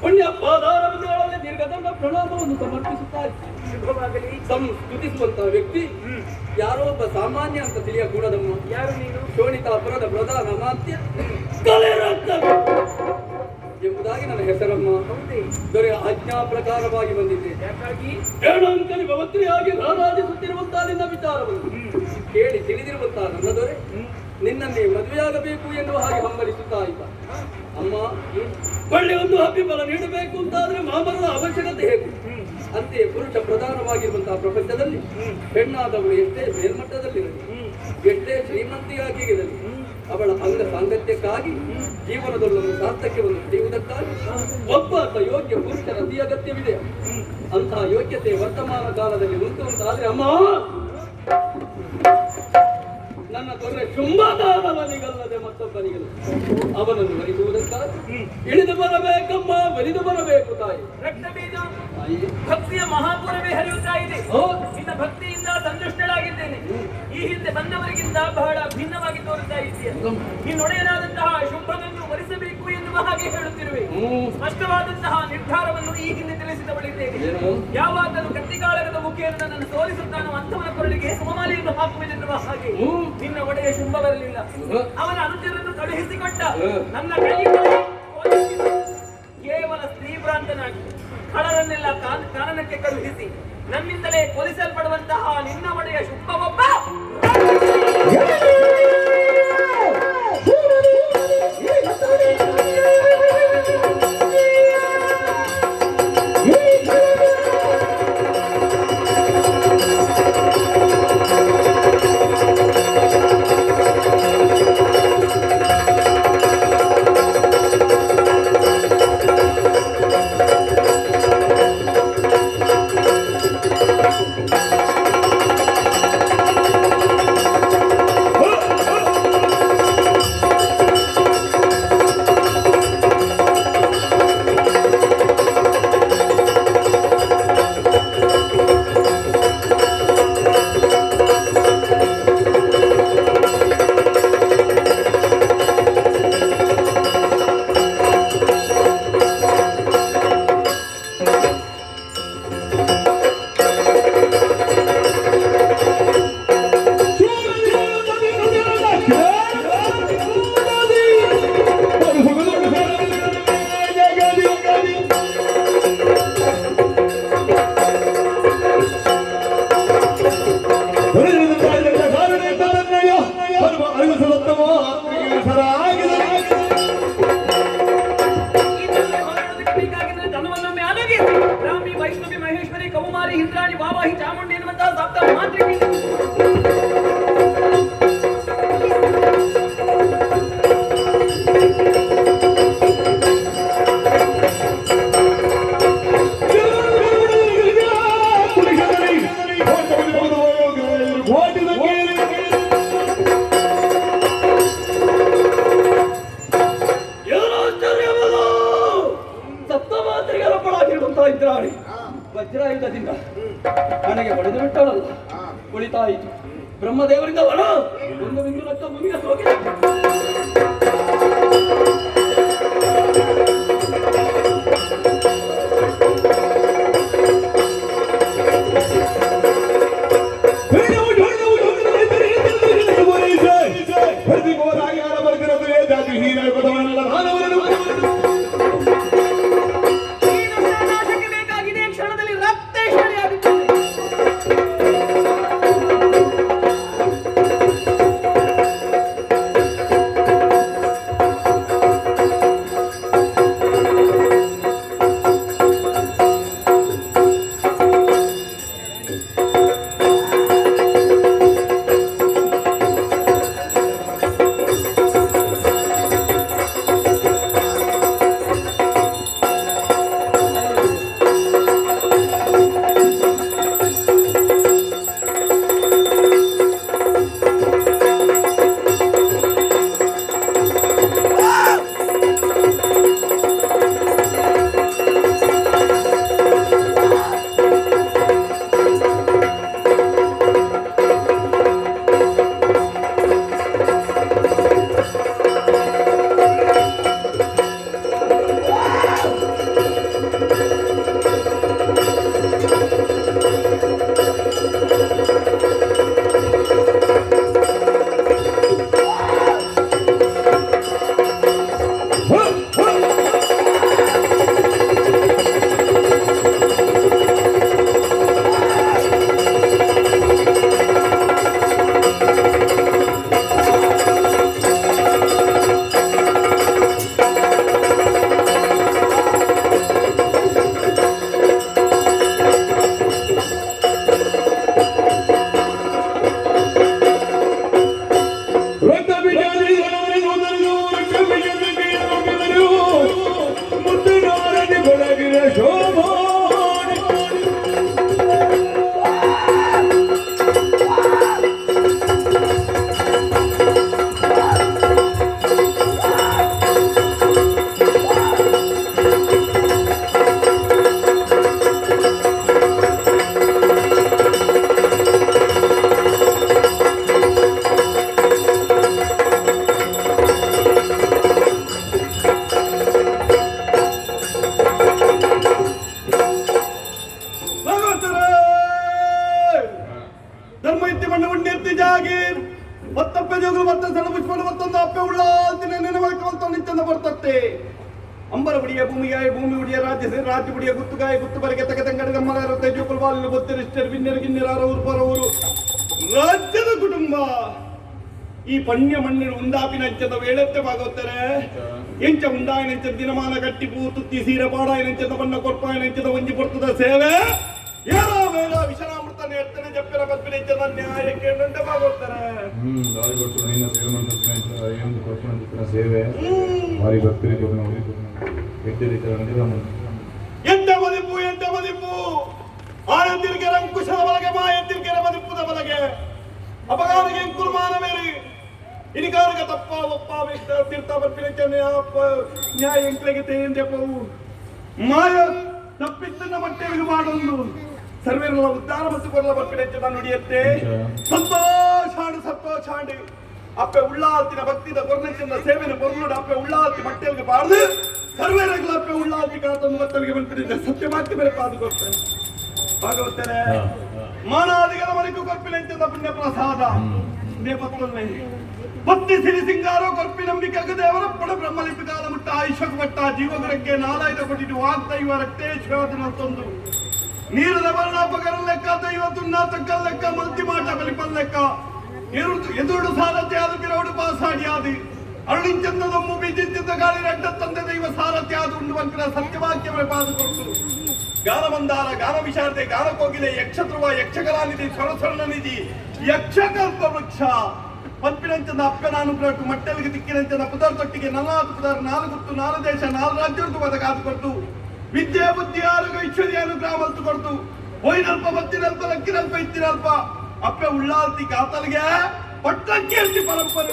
ಪುಣ್ಯ ಪಾದಾರವಿಂದಗಳಲ್ಲಿ ದೀರ್ಘದಂಡ ಪ್ರಣಾಮವನ್ನು ಸಮರ್ಪಿಸುತ್ತಾ ಶುಭವಾಗಲಿ. ಸ್ತುತಿಸುವಂತಹ ವ್ಯಕ್ತಿ ಯಾರೋ ಒಬ್ಬ ಸಾಮಾನ್ಯ ಅಂತ ತಿಳಿಯಕೂಡದಮ್ಮ. ಯಾರು ನೀನು? ಶೋಣಿತಾಪುರದ ಪ್ರಧಾನ ಮಾತ್ಯ ಕಲೆ ರಕ್ತ ಎಂಬುದಾಗಿ ನನ್ನ ಹೆಸರಮ್ಮ. ದೊರೆ ಆಜ್ಞಾ ಪ್ರಕಾರವಾಗಿ ಬಂದಿದ್ದೆ. ಯಾಕಾಗಿ? ಏಣಂಕಲಿ ಭವತ್ರಿಯಾಗಿ ರಾರಾಜಿಸುತ್ತಿರುವಂತಹ ನಿನ್ನ ವಿಚಾರವನ್ನು ಕೇಳಿ ತಿಳಿದಿರುವಂತಹ ನನ್ನ ದೊರೆ ನಿನ್ನನ್ನೇ ಮದುವೆಯಾಗಬೇಕು ಎನ್ನುವ ಹಾಗೆ ಹಂಬಲಿಸುತ್ತಾ ಇದ್ದ. ಅಮ್ಮ, ಒಳ್ಳೆ ಒಂದು ಹಬ್ಬಿಫಲ ನೀಡಬೇಕು ಅಂತಾದ್ರೆ ಮಾಮರದ ಅವಶ್ಯಕತೆ ಹೇಗೆ? ಅಂತೆಯೇ ಪುರುಷ ಪ್ರಧಾನವಾಗಿರುವಂತಹ ಪ್ರಪಂಚದಲ್ಲಿ ಹೆಣ್ಣಾದವಳು ಎಷ್ಟೇ ಮೇಲ್ಮಟ್ಟದಲ್ಲಿರಲಿ, ಎಷ್ಟೇ ಶ್ರೀಮಂತಿಯಾಗಿರಲಿ, ಅವಳ ಅಂಗ ಸಾಂಗತ್ಯಕ್ಕಾಗಿ ಜೀವನದಲ್ಲೊಂದು ಸಾರ್ಥಕ್ಯವನ್ನು ಪಡೆಯುವುದಕ್ಕಾಗಿ ಒಬ್ಬ ಯೋಗ್ಯ ಪುರುಷರ ಅತಿ ಅಗತ್ಯವಿದೆ. ಅಂತಹ ಯೋಗ್ಯತೆ ವರ್ತಮಾನ ಕಾಲದಲ್ಲಿ ಉಂಟು ಅಂತಾದ್ರೆ ಅಮ್ಮ, ನನ್ನ ದೊರೆ ಶುಂಭದಾನವನಿಗಲ್ಲದೆ ಮತ್ತೊಬ್ಬನಿಗಲ್ಲ. ಅವನನ್ನು ವರಿಸುವುದಕ್ಕಾಗಿ ಇಳಿದು ಬರಬೇಕಮ್ಮ, ಒಲಿದು ಬರಬೇಕು ತಾಯಿ. ರಕ್ತ ಬೀಜ ಭಕ್ತಿಯ ಮಹಾಪುರವೇ ಹರಿಯುತ್ತಾ ಇದೆ. ನಿನ್ನ ಭಕ್ತಿಯಿಂದ ಸಂತುಷ್ಟಳಾಗಿದ್ದೇನೆ. ಈ ಹಿಂದೆ ಬಂದವರಿಗಿಂತ ಬಹಳ ಭಿನ್ನವಾಗಿ ತೋರುತ್ತಾ ಇದೆಯಾ. ನಿನ್ನೊಡೆಯನಾದಂತಹ ಶುಂಭನನ್ನು ವರಿಸಬೇಕು ಎನ್ನುವ ಹಾಗೆ ಹೇಳುತ್ತಿರುವೆ. ಸ್ಪಷ್ಟವಾದಂತಹ ನಿರ್ಧಾರವನ್ನು ಈ ಹಿಂದೆ ತಿಳಿಸಿದವಳಿದ್ದೇನೆ. ಯಾವಾಗಲೂ ಕತ್ತಿಗಾಳಗದ ಮುಖೇನ ನನ್ನನ್ನು ಸೋಲಿಸುತ್ತಾನೋ ಅಂಥವನ ಕೊರಳಿಗೆ ಸಮಮಾಲೆಯನ್ನು ಹಾಕುವುದೆನ್ನುವ ಹಾಗೆ ನಿನ್ನ ಒಡೆಯ ಶುಂಭ ಬರಲಿಲ್ಲ. ಅವನ ಅನುಚರನ್ನು ಕಳುಹಿಸಿಕೊಟ್ಟ ನನ್ನ ಕೈಯಿಂದಲೇ ಕೇವಲ ಸ್ತ್ರೀ ಭ್ರಾಂತನಾಗಿ ಕಳರನ್ನೆಲ್ಲ ಕಾನನಕ್ಕೆ ಕಳುಹಿಸಿ ನನ್ನಿಂದಲೇ ಕೊಲಿಸಲ್ಪಡುವಂತಹ ನಿನ್ನ ಒಡೆಯ ಶುಭವೊಬ್ಬ ಧನವನ್ನೊಮ್ಮೆ ಅಲಗಿ ಬ್ರಾಹ್ಮಿ ವೈಷ್ಣವಿ ಮಹೇಶ್ವರಿ ಕೌಮಾರಿ ಇಂದ್ರಾಣಿ ವಾವಾಹಿ ಚಾಮುಂಡಿ ಎನ್ನುವಂತಹ ಸಪ್ತ ಮಾತೃಕೆ ಇಂದ್ರಾಣಿ ವಜ್ರಾಯುಧದಿಂದ ನನಗೆ ಹೊಡೆದು ಬಿಟ್ಟವಳಲ್ಲ ಉಳಿತಾಯಿತು ಬ್ರಹ್ಮದೇವರಿಂದ ವರ ಒಂದು ಬಿಂದು ರಕ್ತ ಮುಗಿದ ಹೋಗಿದೆ ಅಂಬರ ಬುಡಿಯ ಭೂಮಿಗಾಯ ಭೂಮಿ ಉಡಿಯ ರಾಜ್ಯ ಬುಡಿಯ ಗುತ್ತುಗಾಯ ಗುತ್ತು ಬರಗೆ ತಗದಂಗಡ ಗಮ್ಮಲ ತೇಜು ಕುಲ್ವಾಲಿನ ಬೊತ್ತಿರಿಷ್ಟರು ಬಿನ್ನೆರು ಗಿನ್ನೆರಾರ ಊರು ಪರವರು ರಾಜ್ಯದ ಕುಟುಂಬ ಈ ಪಣ್ಯ ಮಣ್ಣಿನ ಉಂದಾಪಿನಂಚದ ವೇಳೆತ್ತೆ ಭಾಗವತ್ತಾರೆ ಎಂಚ ಉಂದಾಯನಂಚದ ದಿನಮಾನ ಗಟ್ಟಿ ಪೂ ತುತ್ತಿ ಸೀರೆ ಪಾಡಾಯನಂಚದ ಬಣ್ಣ ಕೊರ್ಪಾಯನಂಚದ ಒಂಜಿ ಪೊರ್ತದ ಸೇವೆ ಏರ ವೇಳ ವಿಷನಾಮೃತ ನೇರ್ತನೆ ಜಪ್ಪಿನ ಬದ್ಬಿನೆಂಚದ ನ್ಯಾಯ ಕೇಳಂತೆ ಭಾಗವತ್ತಾರೆ ದಾರಿ ಕೊಟ್ಟು ನಿನ್ನ ಸೇವೆ ಮಾಡ್ತಾ ಏನು ಕೊಟ್ಟು ಸೇವೆ ಭಾರಿ ಭಕ್ತಿ ಎಂತ ಮದಿಪ್ಪು ಆಯಂತಿರ್ಗೆರ ಅಂಕುಶದ ಬಲಗೆ ಮಾಯಂತಿರ್ಗೆರ ಮದಿಪ್ಪುದ ಬಲಗೆ ಅಪಗಾರಿಗೆ ಕುರ್ಮಾನ ಮೇರಿ ಇನಿಕಾರಕ ತಪ್ಪ ಒಪ್ಪ ತೀರ್ಥ ಬರ್ಪಿನ ನ್ಯಾಯ ಎಂಕ್ಲೆಗೆ ತೇಂದೆಪ್ಪವು ಮಾಯ ತಪ್ಪಿದ್ದನ್ನ ಮಟ್ಟೆಗೆ ಮಾಡೊಂದು ಸರ್ವೇರ ಉದ್ಧಾರ ಮತ್ತು ಕೊರಲ ಬರ್ಪಿನ ನುಡಿಯತ್ತೆ ಸಂತೋಷಾಂಡು ಅಪ್ಪೆ ಉಳ್ಳಾಲ್ತಿನ ಭಕ್ತಿದ ಕೊರ್ನೆಂಚಿನ ಸೇವೆನ ಕೊರ್ನೋಡು ಅಪ್ಪೆ ಉಳ್ಳಾಲ್ತಿ ಮಟ್ಟೆಗೆ ಬಾರ್ದು ಸರ್ವೇರಗಳ ಅಪ್ಪೆ ಉಳ್ಳಾಲ್ತಿ ಕಾತೊಂದು ಮತ್ತಲಿಗೆ ಬಂದ್ಬಿಟ್ಟಿದ್ದೆ ಸತ್ಯವಾಕ್ಯ ಬೇರೆ ಪಾದು ಕೊಡ್ತೇನೆ ಭಾಗವತರೆ ಮಾನಾದಿಗಳ ಮನೆಗೂ ಕೊರ್ಪಿನೆಂಚದ ಪುಣ್ಯ ಪ್ರಸಾದ ನೇಪತ್ತೊಲ್ಲೆ ಭಕ್ತಿ ಸಿರಿ ಸಿಂಗಾರೋ ಕೊರ್ಪಿ ನಂಬಿಕೆ ದೇವರ ಪುಣ ಬ್ರಹ್ಮಲಿಪಿಕಾಲ ಮುಟ್ಟ ಆಯುಷಕ್ ಮಟ್ಟ ಜೀವಗುರಕ್ಕೆ ನಾಲಾಯ್ದ ಕೊಟ್ಟಿಟ್ಟು ವಾಗ್ದೈವ ರಕ್ತೇಶ್ವರನ ತಂದು ನೀರದ ವರ್ಣಾಪಕರ ಲೆಕ್ಕ ದೈವ ತುಣ್ಣ ತಕ್ಕಲ್ ಲೆಕ್ಕ ಮಲ್ತಿ ಮಾಟ ಬಲಿಪಲ್ ಲೆಕ್ಕ ಎದುರು ಸಾರಥಿ ಆದ ಪಿರೌಡು ಪಾಸಾಡಿ ಆದಿ ಅರುಣಿಂಚಂದದಮ್ಮು ಬೀಜಿಂಚಿದ್ದ ಗಾಳಿ ರೆಡ್ಡ ತಂದೆ ದೈವ ಸಾರಥಿ ಆದ ಉಂಡು ಬಂಕಿನ ಸತ್ಯವಾಕ್ಯವೇ ಪಾದು ಕೊಟ್ಟು ಗಾನ ಮಂದಾರ ಗಾನ ವಿಶಾರದೆ ಗಾನ ಕೋಗಿಲೆ ಯಕ್ಷಧ್ರುವ ಯಕ್ಷಕಲಾನಿಧಿ ಸ್ವರಸ್ವರ್ಣ ನಿಧಿ ಯಕ್ಷಕಲ್ಪ ವೃಕ್ಷ ಪಂಪಿನಂಚದ ಅಪ್ಪನಾನುಗ್ರಹಕ್ಕೂ ಮಟ್ಟೆಲಿಗೆ ದಿಕ್ಕಿನಂಚದ ಪುದರ್ ತೊಟ್ಟಿಗೆ ನಲ್ಲಾದು ಪುದರ್ ನಾಲ್ಗುತ್ತು ನಾಲು ದೇಶ ನಾಲು ರಾಜ್ಯಕ್ಕೂ ಬದಕಾದು ಕೊಟ್ಟು ವಿದ್ಯೆ ಬುದ್ಧಿ ಆರೋಗ್ಯ ಐಶ್ವರ್ಯ ಅನುಗ್ರಹ ಮಲ್ತು ಕೊಡ್ತು ಒಯ್ನಲ್ಪ ಬತ್ತಿನಲ್ಪ ಲಕ್ಕಿನಲ್ಪ ಇತ್ತಿನಲ್ಪ ಅಪ್ಪೆ ಉಳ್ಳಾಲ್ತಿ ಕಾತಲ್ಗೆ ಪಟ್ಟಕ್ಕೇರ್ತಿ ಪರಂಪರೆ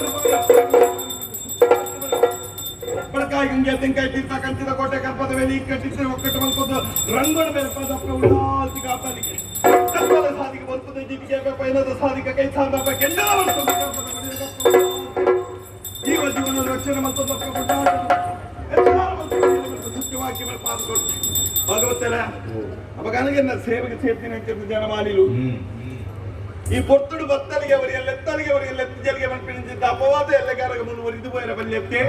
ಬಡಕಾಯಿ ಗಂಗೆ ತೆಂಕಾಯಿ ತೀರ್ಥ ಕಂಚಿದ ಕೋಟೆ ಕಲ್ಪದ ವೇಲಿ ಕಟ್ಟಿದ್ರೆ ಒಕ್ಕಟ್ಟು ಮಲ್ಕೋದು ರಂಗೋಣ ಬೆರಪಾದ ಅಪ್ಪೆ ಉಳ್ಳಾಲ್ತಿ ಕಾತಲಿಗೆ ಕಲ್ಪದ ಸಾಧಿಗೆ ಬಲ್ಪದ ಜೀವಿಗೆ ಪೈನದ ಸಾಧಿಕ ಕೈ ಸಾಧಪ್ಪ ಕೆಂಡ ಜೀವ ಜೀವನದ ರಕ್ಷಣೆ ಮಲ್ತದ ಸತ್ಯವಾಕ್ಯ ಪಾದ ಕೊಟ್ಟು ಭಾಗವತರ ಅವಾಗ ಸೇವೆಗೆ ಸೇರ್ತೀನಿ ಅಂತ ಜನ ಮಾಡಿಲು ಈ ಪೊರ್ತುಡು ಬತ್ತಲಿಗೆ ಅವರಿಗೆ ಎತ್ತಲಿಗೆ ಅವರಿಗೆ ಎತ್ತಲಿಗೆ ಬಂದ್ಬಿಟ್ಟಿದ್ದ ಅಪವಾದ ಎಲ್ಲಗಾರಗ ಮುಂದುವರಿದು ಹೋಯರ ಬಲ್ಯಕ್ಕೆ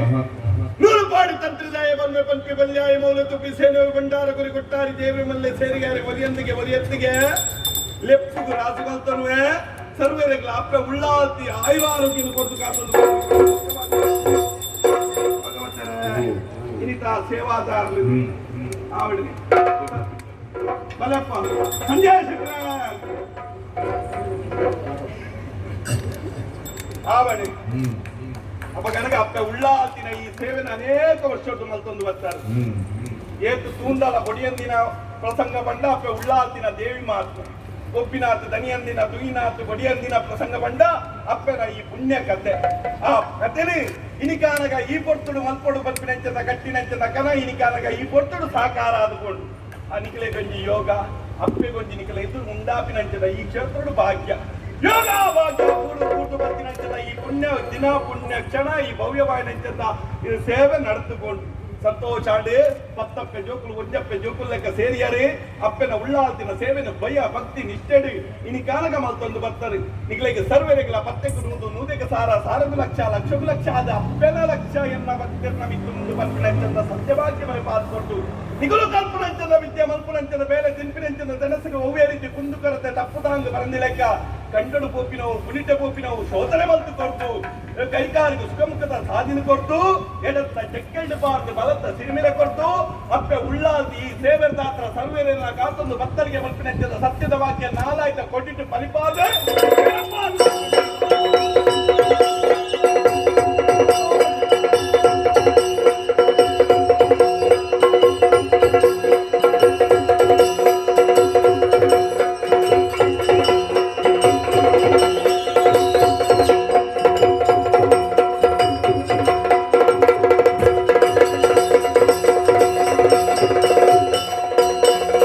ನೂರು ಪಾಡು ತಂತ್ರಿದಾಯ ಬಲ್ಮೆ ಪಂಪಿ ಬಲ್ಯಾಯ ಮೌಲ ತುಪ್ಪಿ ಸೇನೆ ಬಂಡಾರ ಗುರಿ ಕೊಟ್ಟಾರಿ ದೇವಿ ಮಲ್ಲೆ ಸೇರಿಗಾರೆ ಒರಿಯೊಂದಿಗೆ ಲೆಪ್ಪುಗು ರಾಜುಗಲ್ತನುವೆ ಸರ್ವೇರೆಗಳ ಅಪ್ಪೆ ಉಳ್ಳಾಲ್ತಿ ಆಯುರಾರೋಗ್ಯ ಕೊಟ್ಟು ಕಾತೊಂದು ಇನಿತ ಸೇವಾದಾರರು ಆವಳಿಗೆ ಬಲಪ್ಪ ಸಂಜಯ ಶಂಕರ ಆವಳಿ ಅಪ್ಪ ಕನಕ ಅಪ್ಪ ಉಳ್ಳಾಲ್ತಿನ ಈ ಸೇವೆನ ಅನೇಕ ವರ್ಷ ಮಲ್ತೊಂದು ಬರ್ತಾರೆ ಏತು ತೂಂದಲ ಬೊಡಿಯಂದಿನ ಪ್ರಸಂಗ ಬಂಡ ಅಪ್ಪ ಉಳ್ಳಾಲ್ತಿನ ದೇವಿ ಮಾತು ಕೊಬ್ಬಿನಾಥ್ ದನಿಯಂದಿನ ದುಯಿನಾಥ್ ಬಡಿಯಂದಿನ ಪ್ರಸಂಗ ಬಂಡ ಅಪ್ಪನ ಈ ಪುಣ್ಯ ಕಥೆ ಆ ಕಥೆನೇ ಇನಿಕಾನಗ ಈ ಪೊರ್ತುಡು ಮಲ್ಪೊಡು ಬಲ್ಪಿನಂಚದ ಗಟ್ಟಿನಂಚದ ಕನ ಇನಿಕಾನಗ ಈ ಪೊರ್ತುಡು ಸಾಕಾರ ಆದುಕೊಂಡು ಆ ನಿಖಲೆ ಗಂಜಿ ಯೋಗ ಅಪ್ಪೆ ಗೊಂಜಿ ನಿಖಲೆ ಎದುರು ಮುಂದಾಪಿನಂಚದ ಈ ಕ್ಷೇತ್ರಡು ಭಾಗ್ಯ ಯೋಗ ಭಾಗ್ಯ ಕೂಟು ಬರ್ತಿನಂಚದ ಈ ಪುಣ್ಯ ದಿನ ಪುಣ್ಯ ಕ್ಷಣ ಈ ಭವ್ಯವಾಯಿನಂಚದ ಇದು ಸೇವೆ ನಡೆದುಕೊಂಡು ಸಂತೋಷಾಂಡೆ ಪತ್ತಪ್ಪೆ ಜೋಕುಲು ಒಂಜಪ್ಪೆ ಜೋಕುಲು ಲೆಕ್ಕ ಸೇರಿಯಾರೆ ಅಪ್ಪನ ಉಳ್ಳಾಲ್ತಿನ ಸೇವೆನ ಭಯ ಭಕ್ತಿ ನಿಷ್ಠೆಡು ಇನಿ ಕಾನಗ ಮಲ್ತೊಂದು ಬರ್ತಾರೆ ನಿಗಳಿಗೆ ಸರ್ವೇರೆಗಳ ಪತ್ತೆಗೆ ನೂದು ನೂದೆಗೆ ಸಾರದು ಲಕ್ಷ ಲಕ್ಷಗು ಲಕ್ಷ ಆದ ಅಪ್ಪೆನ ಲಕ್ಷ ಎನ್ನ ಭಕ್ತಿರ್ನ ಮಿತ್ತು ಮುಂದೆ ಬರ್ಪಿನಂಚದ ಸತ್ಯವಾಕ್ಯ ಮನೆ ಪಾಲ್ಕೊಟ್ಟು ನಿಗಲು ಕಲ್ಪನಂಚದ ವಿದ್ಯೆ ಮಲ್ಪುನಂಚದ ಬೇರೆ ತಿನ್ಪಿನಂಚದ ಜನಸಿಗೆ ಒವ್ವೇ ರೀತಿ ಕುಂದು ಕೊರತೆ ತಪ್ಪುದಾಂಗ ಬರಂದಿ ಲೆಕ್ಕ ಕಂಡಡು ಪೋಪಿನವು ಕುಣಿಟ ಪೋಪಿನವು ಶೋಧನೆ ಮಲ್ತು ಕೊಡ್ತು ಕೈಕಾಲಿಗೆ ಸುಖಮುಖದ ಸಾಧಿನ ಕೊಡ್ತು ಎಡತ್ತ ಚೆಕ್ಕಂಡು ಬಾರ್ದು ಬಲತ್ತ ಸಿರಿಮಿರೆ ಕೊಡ್ತು ಅಪ್ಪೆ ಉಳ್ಳಾಲ್ತಿ ಈ ಸೇವೆ ದಾತ್ರ ಸರ್ವೇರೆಲ್ಲ ಕಾತೊಂದು ಭಕ್ತರಿಗೆ ಮಲ್ಪಿನಂಚದ ಸತ್ಯದ ವಾಕ್ಯ ನಾಲಾಯ್ತ ಕೊಟ್ಟಿಟ್ಟು ಫಲಿಪಾದ